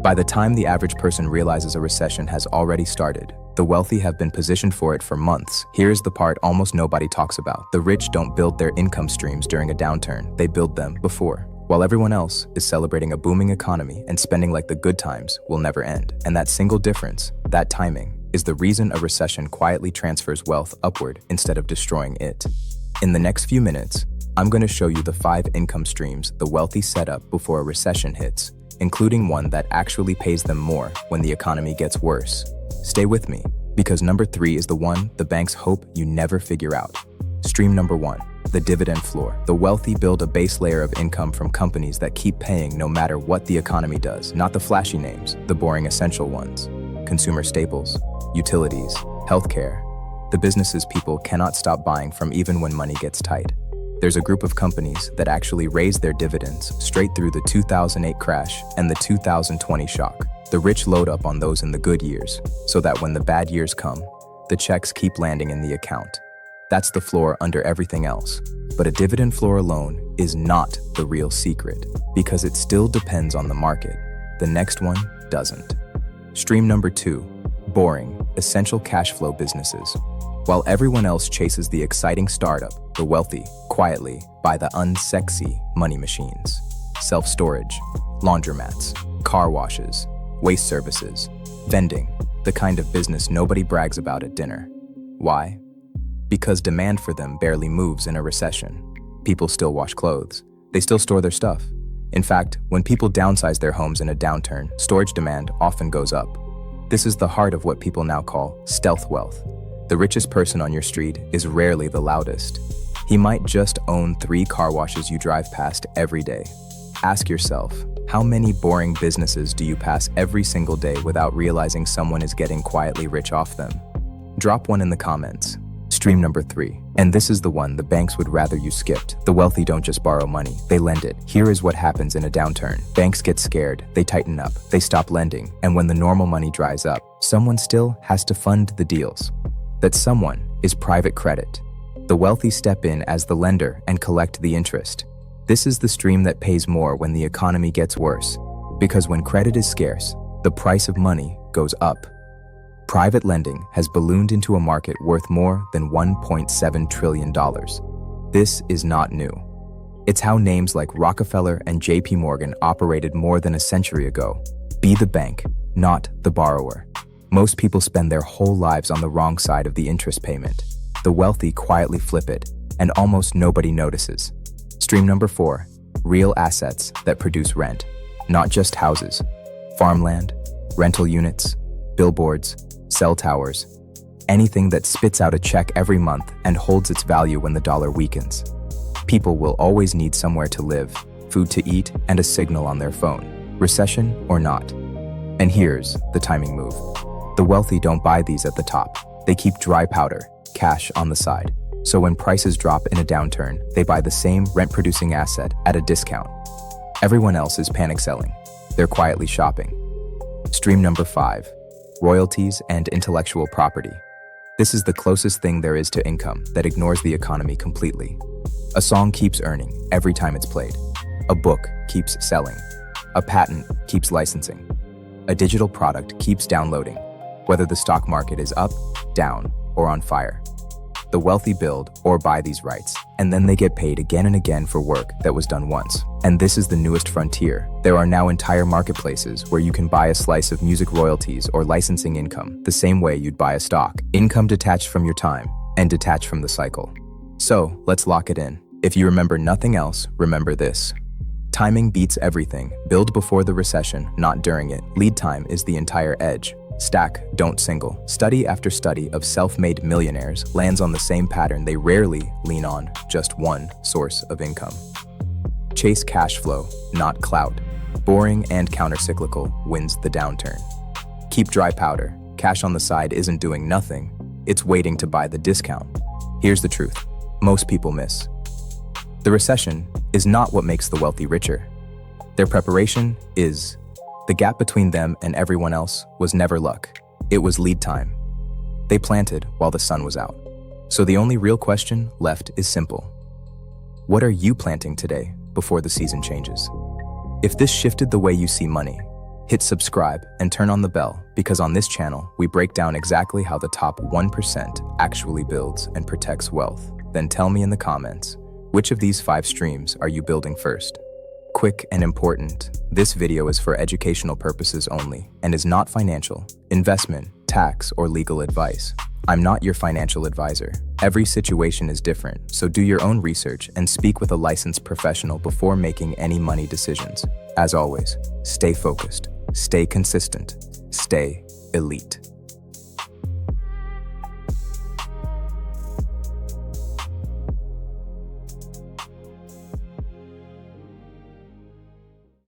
By the time the average person realizes a recession has already started, the wealthy have been positioned for it for months. Here's the part almost nobody talks about. The rich don't build their income streams during a downturn, they build them before. While everyone else is celebrating a booming economy and spending like the good times will never end. And that single difference, that timing, is the reason a recession quietly transfers wealth upward instead of destroying it. In the next few minutes, I'm going to show you the 5 income streams the wealthy set up before a recession hits, including one that actually pays them more when the economy gets worse. Stay with me, because number 3 is the one the banks hope you never figure out. Stream number 1, the dividend floor. The wealthy build a base layer of income from companies that keep paying no matter what the economy does. Not the flashy names, the boring essential ones. Consumer staples, utilities, healthcare. The businesses people cannot stop buying from even when money gets tight. There's a group of companies that actually raise their dividends straight through the 2008 crash and the 2020 shock. The rich load up on those in the good years, so that when the bad years come, the checks keep landing in the account. That's the floor under everything else. But a dividend floor alone is not the real secret, because it still depends on the market. The next one doesn't. Stream number 2, boring, essential cash flow businesses. While everyone else chases the exciting startup, the wealthy, quietly, buy the unsexy money machines. Self-storage, laundromats, car washes, waste services, vending, the kind of business nobody brags about at dinner. Why? Because demand for them barely moves in a recession. People still wash clothes. They still store their stuff. In fact, when people downsize their homes in a downturn, storage demand often goes up. This is the heart of what people now call stealth wealth. The richest person on your street is rarely the loudest. He might just own 3 car washes you drive past every day. Ask yourself, how many boring businesses do you pass every single day without realizing someone is getting quietly rich off them? Drop one in the comments. Stream number 3, and this is the one the banks would rather you skipped. The wealthy don't just borrow money, they lend it. Here is what happens in a downturn. Banks get scared, they tighten up, they stop lending, and when the normal money dries up, someone still has to fund the deals. That someone is private credit. The wealthy step in as the lender and collect the interest. This is the stream that pays more when the economy gets worse, because when credit is scarce, the price of money goes up. Private lending has ballooned into a market worth more than $1.7 trillion. This is not new. It's how names like Rockefeller and JP Morgan operated more than a century ago. Be the bank, not the borrower. Most people spend their whole lives on the wrong side of the interest payment. The wealthy quietly flip it, and almost nobody notices. Stream number 4, real assets that produce rent. Not just houses, farmland, rental units, billboards, cell towers, anything that spits out a check every month and holds its value when the dollar weakens. People will always need somewhere to live, food to eat, and a signal on their phone, recession or not. And here's the timing move. The wealthy don't buy these at the top. They keep dry powder, cash on the side. So when prices drop in a downturn, they buy the same rent-producing asset at a discount. Everyone else is panic selling. They're quietly shopping. Stream number 5, royalties and intellectual property. This is the closest thing there is to income that ignores the economy completely. A song keeps earning every time it's played. A book keeps selling. A patent keeps licensing. A digital product keeps downloading, whether the stock market is up, down, or on fire. The wealthy build or buy these rights, and then they get paid again and again for work that was done once. And this is the newest frontier. There are now entire marketplaces where you can buy a slice of music royalties or licensing income the same way you'd buy a stock. Income detached from your time and detached from the cycle. So, let's lock it in. If you remember nothing else, remember this. Timing beats everything. Build before the recession, not during it. Lead time is the entire edge. Stack, don't single. Study after study of self-made millionaires lands on the same pattern. They rarely lean on just one source of income. Chase cash flow, not clout. Boring and countercyclical wins the downturn. Keep dry powder. Cash on the side isn't doing nothing. It's waiting to buy the discount. Here's the truth. Most people miss. The recession is not what makes the wealthy richer. Their preparation is. The gap between them and everyone else was never luck. It was lead time. They planted while the sun was out. So the only real question left is simple. What are you planting today before the season changes? If this shifted the way you see money, Hit subscribe and turn on the bell, because on this channel, we break down exactly how the top 1% actually builds and protects wealth. Then tell me in the comments, which of these 5 streams are you building first? Quick and important, this video is for educational purposes only and is not financial, investment, tax, or legal advice. I'm not your financial advisor. Every situation is different, so do your own research and speak with a licensed professional before making any money decisions. As always, stay focused, stay consistent, stay elite.